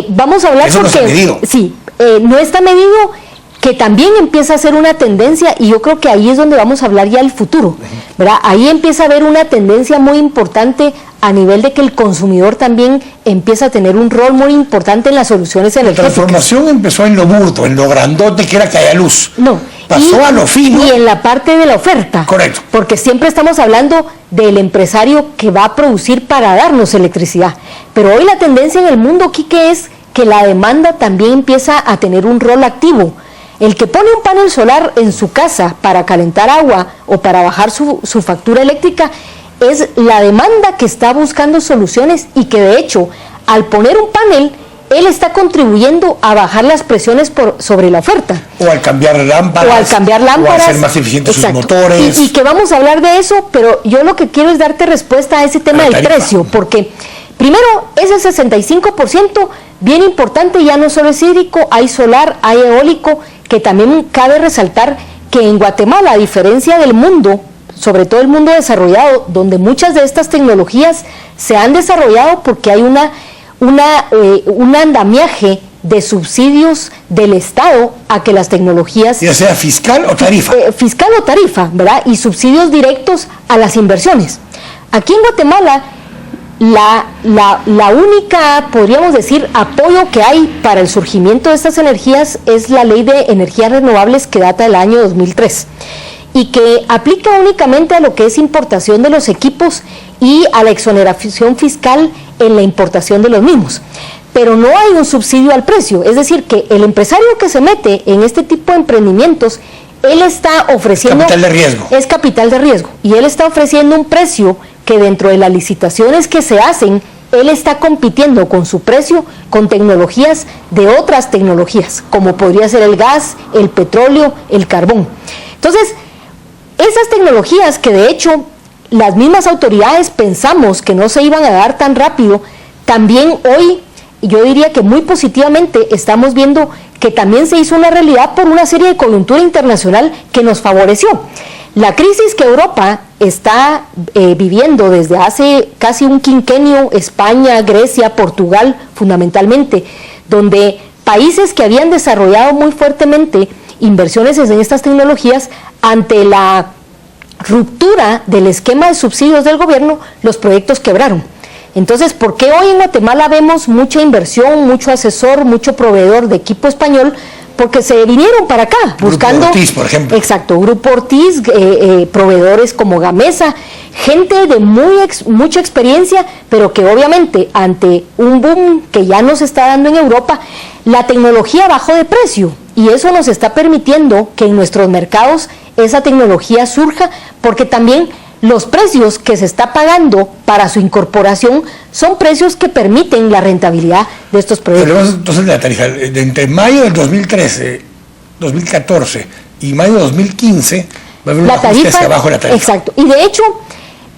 vamos a hablar eso porque no está medido. Sí, no está medido, que también empieza a ser una tendencia, y yo creo que ahí es donde vamos a hablar ya del futuro, ¿verdad? Ahí empieza a haber una tendencia muy importante a nivel de que el consumidor también empieza a tener un rol muy importante en las soluciones energéticas. La transformación empezó en lo burdo, en lo grandote que era que haya luz. No. Pasó a lo fino. Y en la parte de la oferta. Correcto. Porque siempre estamos hablando del empresario que va a producir para darnos electricidad. Pero hoy la tendencia en el mundo, Quique, es que la demanda también empieza a tener un rol activo. El que pone un panel solar en su casa para calentar agua o para bajar su factura eléctrica es la demanda que está buscando soluciones, y que de hecho al poner un panel él está contribuyendo a bajar las presiones sobre la oferta. O al cambiar lámparas. O al cambiar lámparas. O a hacer más eficientes sus motores. Y que vamos a hablar de eso, pero yo lo que quiero es darte respuesta a ese tema del precio, porque Primero, ese 65%, bien importante, ya no solo es hídrico, hay solar, hay eólico, que también cabe resaltar que en Guatemala, a diferencia del mundo, sobre todo el mundo desarrollado, donde muchas de estas tecnologías se han desarrollado porque hay un andamiaje de subsidios del Estado a que las tecnologías... Ya sea fiscal o tarifa. Fiscal o tarifa, ¿verdad? Y subsidios directos a las inversiones. Aquí en Guatemala, la única, podríamos decir, apoyo que hay para el surgimiento de estas energías es la Ley de Energías Renovables que data del año 2003 y que aplica únicamente a lo que es importación de los equipos y a la exoneración fiscal en la importación de los mismos. Pero no hay un subsidio al precio, es decir, que el empresario que se mete en este tipo de emprendimientos, él está ofreciendo... Capital de riesgo. Es capital de riesgo, y él está ofreciendo un precio que dentro de las licitaciones que se hacen, él está compitiendo con su precio con tecnologías de otras tecnologías, como podría ser el gas, el petróleo, el carbón. Entonces, esas tecnologías que de hecho las mismas autoridades pensamos que no se iban a dar tan rápido, también hoy, yo diría que muy positivamente estamos viendo que también se hizo una realidad por una serie de coyuntura internacional que nos favoreció. La crisis que Europa está viviendo desde hace casi un quinquenio, España, Grecia, Portugal fundamentalmente, donde países que habían desarrollado muy fuertemente inversiones en estas tecnologías, ante la ruptura del esquema de subsidios del gobierno, los proyectos quebraron. Entonces, ¿por qué hoy en Guatemala vemos mucha inversión, mucho asesor, mucho proveedor de equipo español? Porque se vinieron para acá buscando... Grupo Ortiz, por ejemplo. Exacto, Grupo Ortiz, proveedores como Gamesa, gente de mucha experiencia, pero que obviamente ante un boom que ya nos está dando en Europa, la tecnología bajó de precio y eso nos está permitiendo que en nuestros mercados esa tecnología surja, porque también los precios que se está pagando para su incorporación son precios que permiten la rentabilidad de estos proyectos. Hablemos entonces de la tarifa. Entre mayo del 2013, 2014 y mayo de 2015 va a haber un ajuste hacia abajo de la tarifa. Exacto. Y de hecho,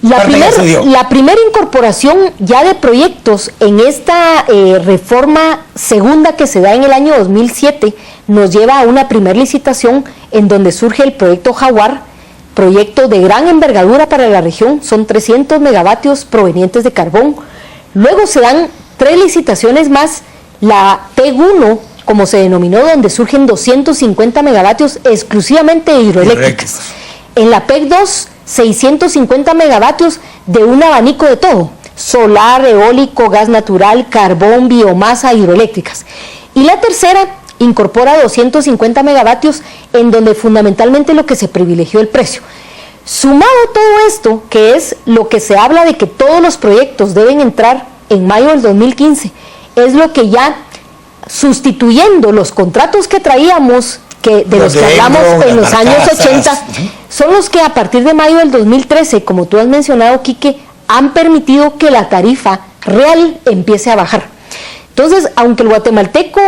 la primera incorporación ya de proyectos en esta reforma segunda que se da en el año 2007 nos lleva a una primera licitación en donde surge el proyecto Jaguar, proyecto de gran envergadura para la región, son 300 megavatios provenientes de carbón. Luego se dan 3 licitaciones más, la PEG-1, como se denominó, donde surgen 250 megavatios exclusivamente de hidroeléctricas. En la PEG-2, 650 megavatios de un abanico de todo, solar, eólico, gas natural, carbón, biomasa, hidroeléctricas. Y la tercera incorpora 250 megavatios en donde fundamentalmente lo que se privilegió el precio. Sumado todo esto, que es lo que se habla de que todos los proyectos deben entrar en mayo del 2015, es lo que ya sustituyendo los contratos que traíamos, de los que hablamos en los años 80, son los que a partir de mayo del 2013, como tú has mencionado, Quique, han permitido que la tarifa real empiece a bajar. Entonces, aunque el guatemalteco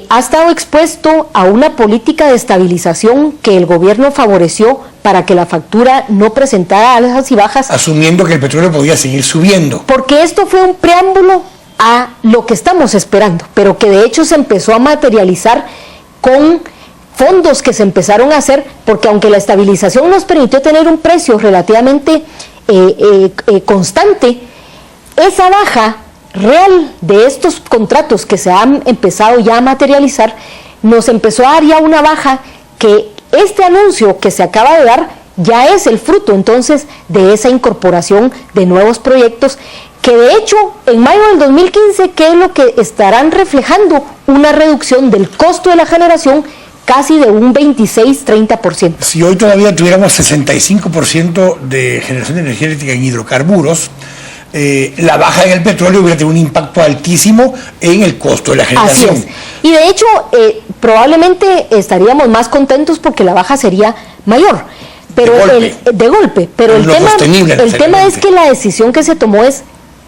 ha estado expuesto a una política de estabilización que el gobierno favoreció para que la factura no presentara alzas y bajas. Asumiendo que el petróleo podía seguir subiendo. Porque esto fue un preámbulo a lo que estamos esperando, pero que de hecho se empezó a materializar con fondos que se empezaron a hacer, porque aunque la estabilización nos permitió tener un precio relativamente constante, esa baja real de estos contratos que se han empezado ya a materializar, nos empezó a dar ya una baja que este anuncio que se acaba de dar ya es el fruto entonces de esa incorporación de nuevos proyectos que de hecho en mayo del 2015, ¿qué es lo que estarán reflejando? Una reducción del costo de la generación casi de un 26-30%. Si hoy todavía tuviéramos 65% de generación de energía eléctrica en hidrocarburos, la baja en el petróleo hubiera tenido un impacto altísimo en el costo de la generación. Así es. Y de hecho, probablemente estaríamos más contentos porque la baja sería mayor. Pero de golpe. Pero el tema es que la decisión que se tomó es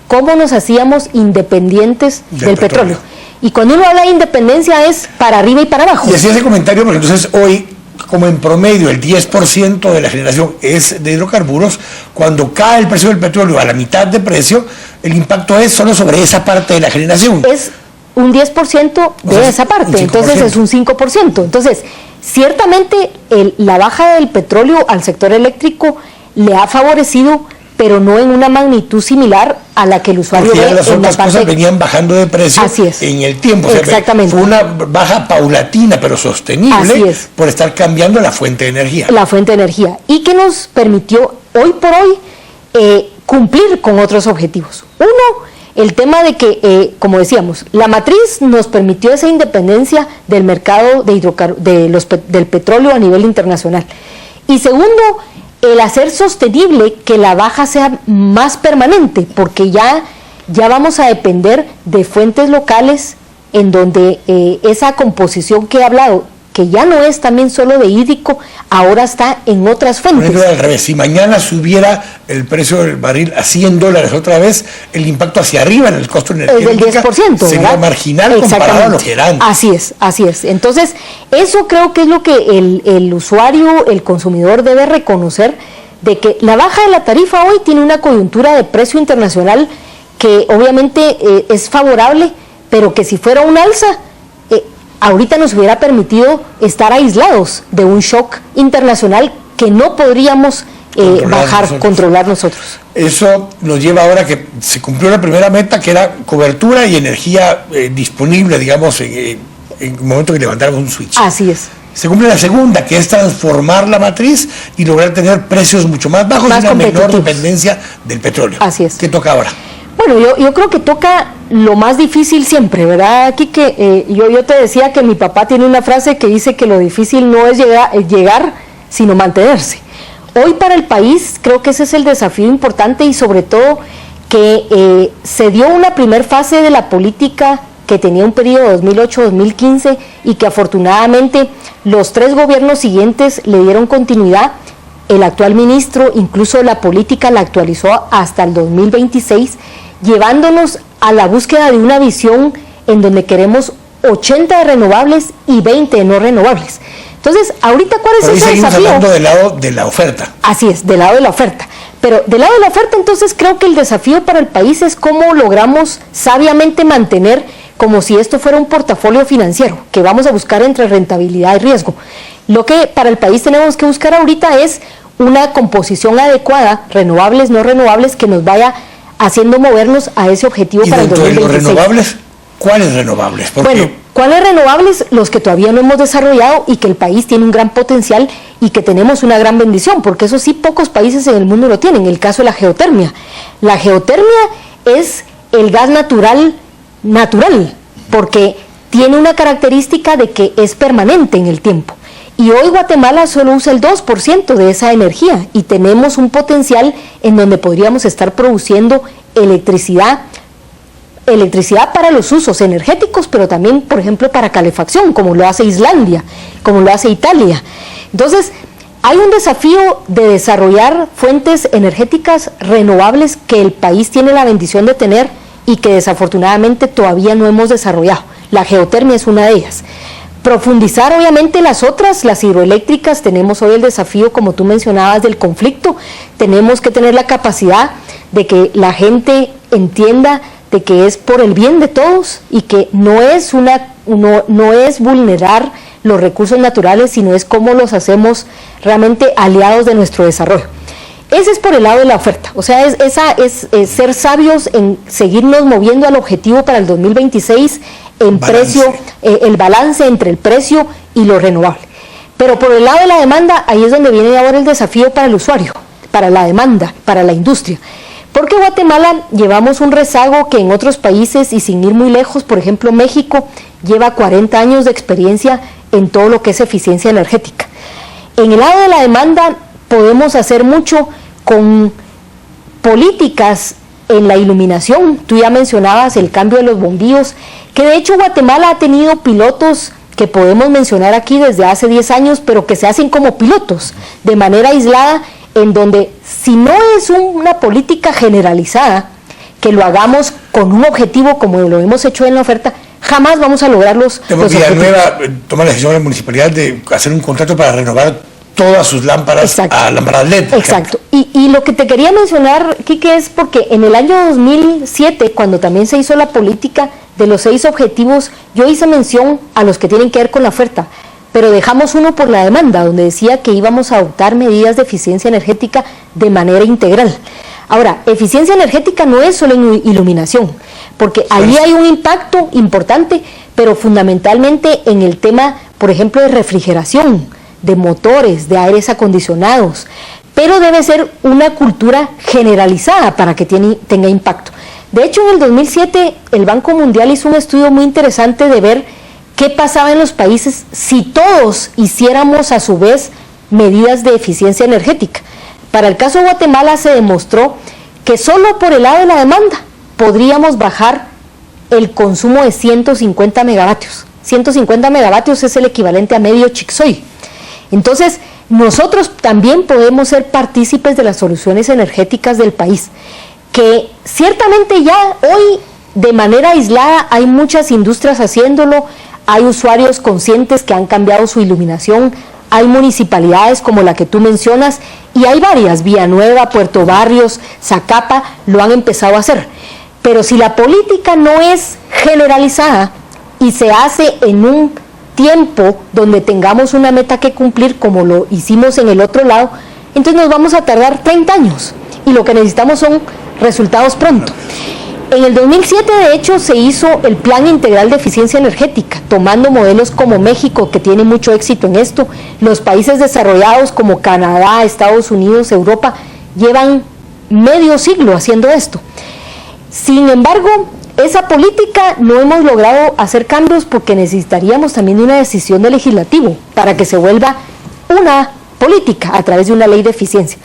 cómo nos hacíamos independientes del petróleo. Y cuando uno habla de independencia es para arriba y para abajo. Y hacía ese comentario porque entonces hoy como en promedio el 10% de la generación es de hidrocarburos, cuando cae el precio del petróleo a la mitad de precio, el impacto es solo sobre esa parte de la generación. Es un 10% de esa parte, entonces es un 5%. Entonces, ciertamente la baja del petróleo al sector eléctrico le ha favorecido, pero no en una magnitud similar a la que el usuario ve las en la otras parte... cosas venían bajando de precio en el tiempo. Exactamente. Fue una baja paulatina, pero sostenible, por estar cambiando la fuente de energía. La fuente de energía. Y que nos permitió, hoy por hoy, cumplir con otros objetivos. Uno, el tema de que, como decíamos, la matriz nos permitió esa independencia del mercado del petróleo a nivel internacional. Y segundo, el hacer sostenible que la baja sea más permanente, porque ya vamos a depender de fuentes locales en donde esa composición que he hablado, que ya no es también solo de hídrico, ahora está en otras fuentes. Pero al revés, si mañana subiera el precio del barril a $100 otra vez, el impacto hacia arriba en el costo energético es del 10%, sería ¿verdad? marginal comparado a lo que era antes. Así es. Entonces, eso creo que es lo que el usuario, el consumidor debe reconocer, de que la baja de la tarifa hoy tiene una coyuntura de precio internacional que obviamente es favorable, pero que si fuera un alza, ahorita nos hubiera permitido estar aislados de un shock internacional que no podríamos controlar nosotros. Eso nos lleva ahora que se cumplió la primera meta, que era cobertura y energía disponible, digamos, en el momento que levantáramos un switch. Así es. Se cumple la segunda, que es transformar la matriz y lograr tener precios mucho más bajos y una menor dependencia del petróleo. Así es. ¿Qué toca ahora? Bueno, yo creo que toca lo más difícil siempre, ¿verdad? Aquí que yo te decía que mi papá tiene una frase que dice que lo difícil no es llegar, sino mantenerse. Hoy para el país creo que ese es el desafío importante y sobre todo que se dio una primer fase de la política que tenía un periodo 2008-2015 y que afortunadamente los 3 gobiernos siguientes le dieron continuidad. El actual ministro incluso la política la actualizó hasta el 2026, llevándonos a la búsqueda de una visión en donde queremos 80 de renovables y 20 de no renovables. Entonces, ahorita, ¿cuál es ese desafío? Hablando del lado de la oferta. Así es, del lado de la oferta. Pero del lado de la oferta, entonces, creo que el desafío para el país es cómo logramos sabiamente mantener, como si esto fuera un portafolio financiero, que vamos a buscar entre rentabilidad y riesgo. Lo que para el país tenemos que buscar ahorita es una composición adecuada, renovables, no renovables, que nos vaya haciendo movernos a ese objetivo para el 2026. ¿Y los renovables? ¿Cuáles renovables? Bueno, ¿cuáles renovables? Los que todavía no hemos desarrollado y que el país tiene un gran potencial y que tenemos una gran bendición, porque eso sí pocos países en el mundo lo tienen. El caso de la geotermia. La geotermia es el gas natural, porque tiene una característica de que es permanente en el tiempo. Y hoy Guatemala solo usa el 2% de esa energía y tenemos un potencial en donde podríamos estar produciendo electricidad para los usos energéticos, pero también, por ejemplo, para calefacción, como lo hace Islandia, como lo hace Italia. Entonces, hay un desafío de desarrollar fuentes energéticas renovables que el país tiene la bendición de tener y que desafortunadamente todavía no hemos desarrollado. La geotermia es una de ellas. Profundizar obviamente las otras, las hidroeléctricas. Tenemos hoy el desafío, como tú mencionabas, del conflicto. Tenemos que tener la capacidad de que la gente entienda de que es por el bien de todos y que no es vulnerar los recursos naturales, sino es cómo los hacemos realmente aliados de nuestro desarrollo. Ese es por el lado de la oferta, o sea, es ser sabios en seguirnos moviendo al objetivo para el 2026 en precio, el balance entre el precio y lo renovable. Pero por el lado de la demanda, ahí es donde viene ahora el desafío para el usuario, para la demanda, para la industria. Porque Guatemala llevamos un rezago que en otros países, y sin ir muy lejos, por ejemplo México, lleva 40 años de experiencia en todo lo que es eficiencia energética. En el lado de la demanda podemos hacer mucho con políticas en la iluminación. Tú ya mencionabas el cambio de los bombillos, que de hecho Guatemala ha tenido pilotos que podemos mencionar aquí desde hace 10 años, pero que se hacen como pilotos, de manera aislada, en donde si no es una política generalizada, que lo hagamos con un objetivo como lo hemos hecho en la oferta, jamás vamos a lograr los Villanueva toma la decisión de la municipalidad de hacer un contrato para renovar todas sus lámparas a lámparas LED. Exacto. Y lo que te quería mencionar, Quique, es porque en el año 2007, cuando también se hizo la política de los 6 objetivos, yo hice mención a los que tienen que ver con la oferta, pero dejamos uno por la demanda, donde decía que íbamos a adoptar medidas de eficiencia energética de manera integral. Ahora, eficiencia energética no es solo en iluminación, porque ahí hay un impacto importante, pero fundamentalmente en el tema, por ejemplo, de refrigeración, de motores, de aires acondicionados, pero debe ser una cultura generalizada para que tenga impacto. De hecho, en el 2007 el Banco Mundial hizo un estudio muy interesante de ver qué pasaba en los países si todos hiciéramos a su vez medidas de eficiencia energética. Para el caso de Guatemala se demostró que solo por el lado de la demanda podríamos bajar el consumo de 150 megavatios. 150 megavatios es el equivalente a medio Chixoy. Entonces, nosotros también podemos ser partícipes de las soluciones energéticas del país, que ciertamente ya hoy de manera aislada hay muchas industrias haciéndolo, hay usuarios conscientes que han cambiado su iluminación, hay municipalidades como la que tú mencionas y hay varias, Villanueva, Puerto Barrios, Zacapa, lo han empezado a hacer. Pero si la política no es generalizada y se hace en un tiempo donde tengamos una meta que cumplir como lo hicimos en el otro lado, entonces nos vamos a tardar 30 años y lo que necesitamos son resultados pronto. En el 2007 de hecho se hizo el Plan Integral de Eficiencia Energética, tomando modelos como México, que tiene mucho éxito en esto. Los países desarrollados como Canadá, Estados Unidos, Europa llevan medio siglo haciendo esto. Sin embargo, esa política no hemos logrado hacer cambios porque necesitaríamos también de una decisión del legislativo para que se vuelva una política a través de una ley de eficiencia.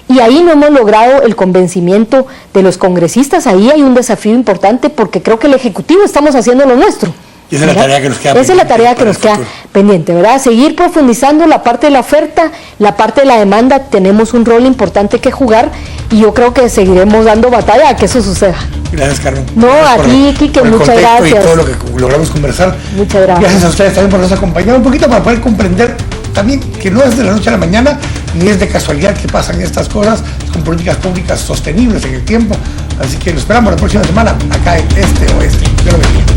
Y ahí no hemos logrado el convencimiento de los congresistas. Ahí hay un desafío importante porque creo que el Ejecutivo estamos haciendo lo nuestro. Y esa es la tarea que nos queda pendiente. Esa es la tarea que nos queda pendiente, ¿verdad? Seguir profundizando la parte de la oferta, la parte de la demanda, tenemos un rol importante que jugar y yo creo que seguiremos dando batalla a que eso suceda. Gracias, Carmen. No, a ti, Quique, muchas gracias. Y todo lo que logramos conversar. Muchas gracias. Gracias a ustedes también por nos acompañar un poquito para poder comprender también que no es de la noche a la mañana, ni es de casualidad que pasan estas cosas, con políticas públicas sostenibles en el tiempo. Así que lo esperamos la próxima semana acá en Este Oeste. Yo lo bendiga.